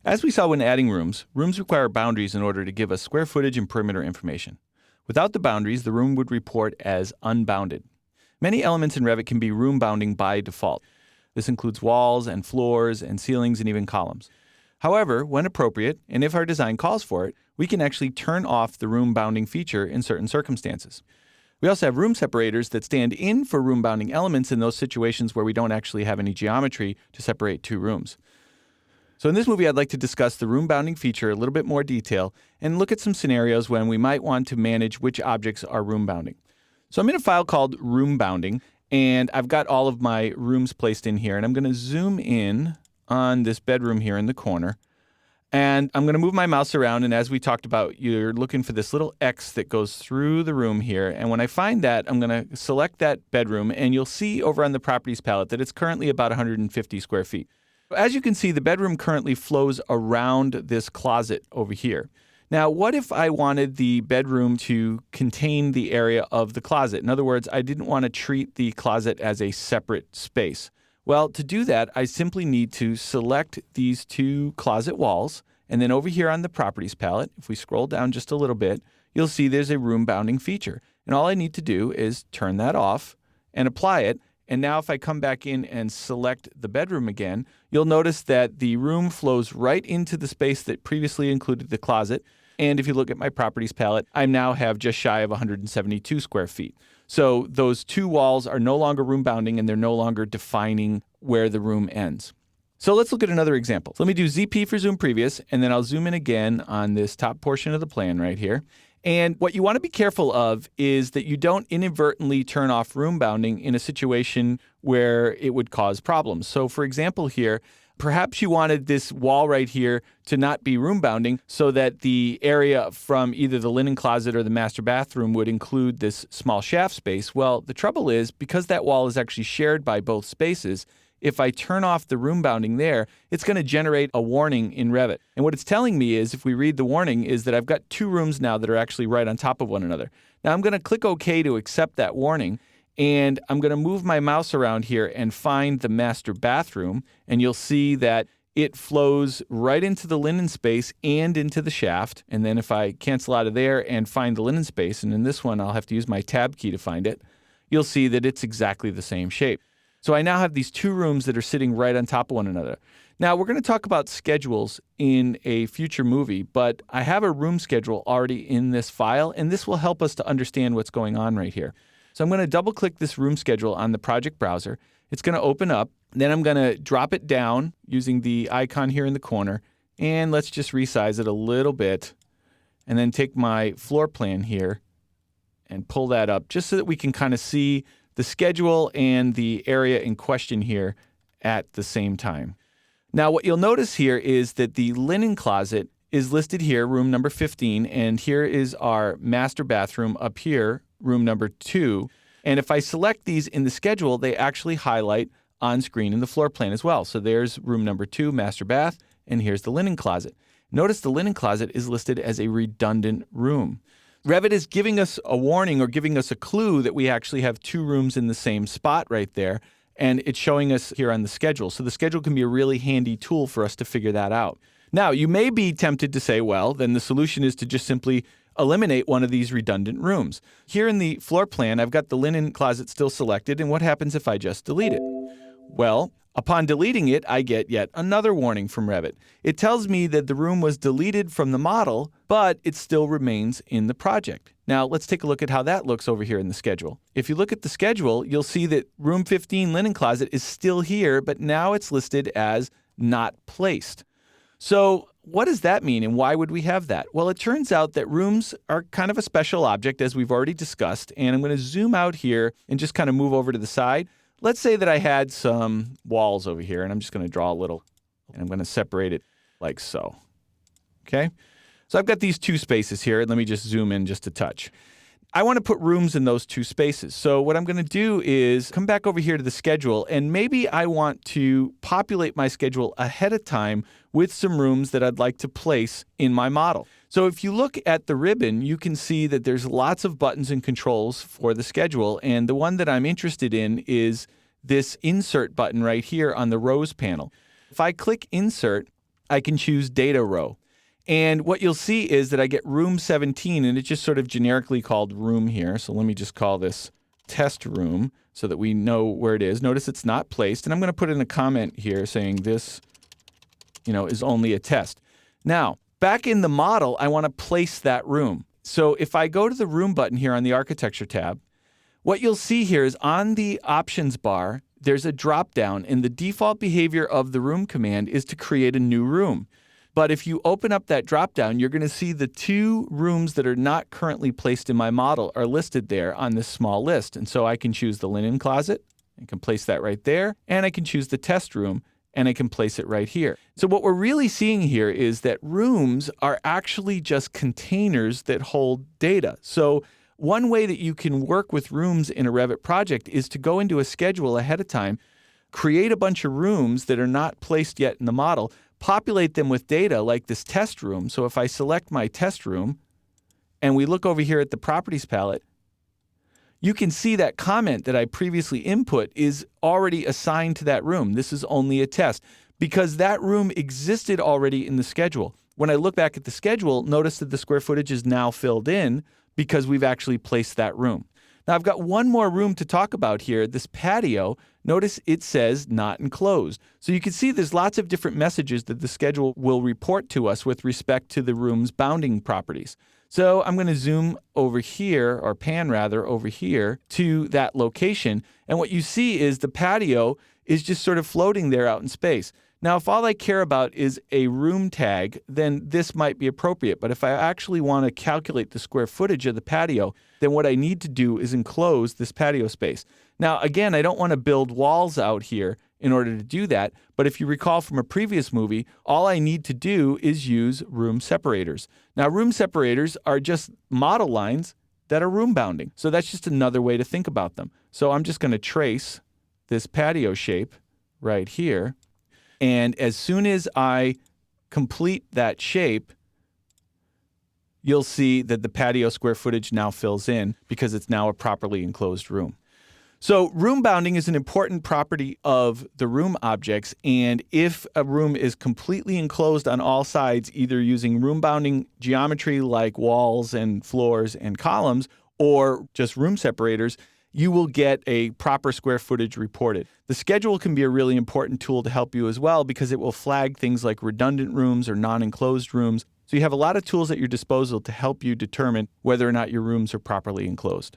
As we saw when adding rooms, rooms require boundaries in order to give us square footage and perimeter information. Without the boundaries, the room would report as unbounded. Many elements in Revit can be room bounding by default. This includes walls and floors and ceilings and even columns. However, when appropriate, and if our design calls for it, we can actually turn off the room bounding feature in certain circumstances. We also have room separators that stand in for room bounding elements in those situations where we don't actually have any geometry to separate two rooms. So in this movie, I'd like to discuss the room bounding feature in a little bit more detail and look at some scenarios when we might want to manage which objects are room bounding. So I'm in a file called room bounding, and I've got all of my rooms placed in here, and I'm going to zoom in on this bedroom here in the corner. And I'm going to move my mouse around, and as we talked about, you're looking for this little X that goes through the room here. And when I find that, I'm going to select that bedroom, and you'll see over on the properties palette that it's currently about 150 square feet. As you can see, the bedroom currently flows around this closet over here. Now, what if I wanted the bedroom to contain the area of the closet? In other words, I didn't want to treat the closet as a separate space. Well, to do that, I simply need to select these two closet walls, and then over here on the properties palette, if we scroll down just a little bit, you'll see there's a room bounding feature. And all I need to do is turn that off and apply it. And now if I come back in and select the bedroom again, you'll notice that the room flows right into the space that previously included the closet. And if you look at my properties palette, I now have just shy of 172 square feet. So those two walls are no longer room bounding, and they're no longer defining where the room ends. So let's look at another example. So let me do ZP for zoom previous, and then I'll zoom in again on this top portion of the plan right here. And what you want to be careful of is that you don't inadvertently turn off room bounding in a situation where it would cause problems. So for example here, perhaps you wanted this wall right here to not be room bounding so that the area from either the linen closet or the master bathroom would include this small shaft space. Well, the trouble is, because that wall is actually shared by both spaces, if I turn off the room bounding there, it's going to generate a warning in Revit. And what it's telling me is, if we read the warning, is that I've got two rooms now that are actually right on top of one another. Now I'm going to click OK to accept that warning. And I'm going to move my mouse around here and find the master bathroom. And you'll see that it flows right into the linen space and into the shaft. And then if I cancel out of there and find the linen space, and in this one I'll have to use my tab key to find it, you'll see that it's exactly the same shape. So I now have these two rooms that are sitting right on top of one another. Now, we're going to talk about schedules in a future movie, but I have a room schedule already in this file, and this will help us to understand what's going on right here. So I'm going to double-click this room schedule on the project browser. It's going to open up. Then I'm going to drop it down using the icon here in the corner, and let's just resize it a little bit, and then take my floor plan here and pull that up just so that we can kind of see the schedule and the area in question here at the same time. Now, what you'll notice here is that the linen closet is listed here, room number 15, and here is our master bathroom up here, room number 2. And if I select these in the schedule, they actually highlight on screen in the floor plan as well. So there's room number 2, master bath, and here's the linen closet. Notice the linen closet is listed as a redundant room. Revit is giving us a warning or giving us a clue that we actually have two rooms in the same spot right there, and it's showing us here on the schedule. So the schedule can be a really handy tool for us to figure that out. Now, you may be tempted to say, well, then the solution is to just simply eliminate one of these redundant rooms. Here in the floor plan, I've got the linen closet still selected, and what happens if I just delete it? Well, upon deleting it, I get yet another warning from Revit. It tells me that the room was deleted from the model, but it still remains in the project. Now, let's take a look at how that looks over here in the schedule. If you look at the schedule, you'll see that room 15 linen closet is still here, but now it's listed as not placed. So what does that mean, and why would we have that? Well, it turns out that rooms are kind of a special object, as we've already discussed, and I'm going to zoom out here and just kind of move over to the side. Let's say that I had some walls over here, and I'm just going to draw a little, and I'm going to separate it like so. Okay? So I've got these two spaces here, and let me just zoom in just a touch. I want to put rooms in those two spaces. So what I'm going to do is come back over here to the schedule, and maybe I want to populate my schedule ahead of time with some rooms that I'd like to place in my model. So if you look at the ribbon, you can see that there's lots of buttons and controls for the schedule, and the one that I'm interested in is this insert button right here on the rows panel. If I click insert, I can choose data row. And what you'll see is that I get room 17, and it's just sort of generically called room here. So let me just call this test room so that we know where it is. Notice it's not placed, and I'm going to put in a comment here saying this, is only a test. Now, back in the model, I want to place that room. So if I go to the room button here on the architecture tab, what you'll see here is on the options bar, there's a drop down, and the default behavior of the room command is to create a new room. But if you open up that drop down, you're going to see the 2 rooms that are not currently placed in my model are listed there on this small list. And so I can choose the linen closet, I can place that right there, and I can choose the test room, and I can place it right here. So what we're really seeing here is that rooms are actually just containers that hold data. So one way that you can work with rooms in a Revit project is to go into a schedule ahead of time, create a bunch of rooms that are not placed yet in the model, populate them with data like this test room. So if I select my test room and we look over here at the properties palette, you can see that comment that I previously input is already assigned to that room. This is only a test because that room existed already in the schedule. When I look back at the schedule, notice that the square footage is now filled in because we've actually placed that room. Now I've got one more room to talk about here, this patio. Notice it says not enclosed. So you can see there's lots of different messages that the schedule will report to us with respect to the room's bounding properties. So I'm going to zoom over here, or pan rather, over here to that location. And what you see is the patio is just sort of floating there out in space. Now, if all I care about is a room tag, then this might be appropriate. But if I actually want to calculate the square footage of the patio, then what I need to do is enclose this patio space. Now, again, I don't want to build walls out here in order to do that. But if you recall from a previous movie, all I need to do is use room separators. Now, room separators are just model lines that are room bounding. So that's just another way to think about them. So I'm just going to trace this patio shape right here. And as soon as I complete that shape, you'll see that the patio square footage now fills in because it's now a properly enclosed room. So room bounding is an important property of the room objects. And if a room is completely enclosed on all sides, either using room bounding geometry like walls and floors and columns, or just room separators, you will get a proper square footage reported. The schedule can be a really important tool to help you as well because it will flag things like redundant rooms or non-enclosed rooms. So you have a lot of tools at your disposal to help you determine whether or not your rooms are properly enclosed.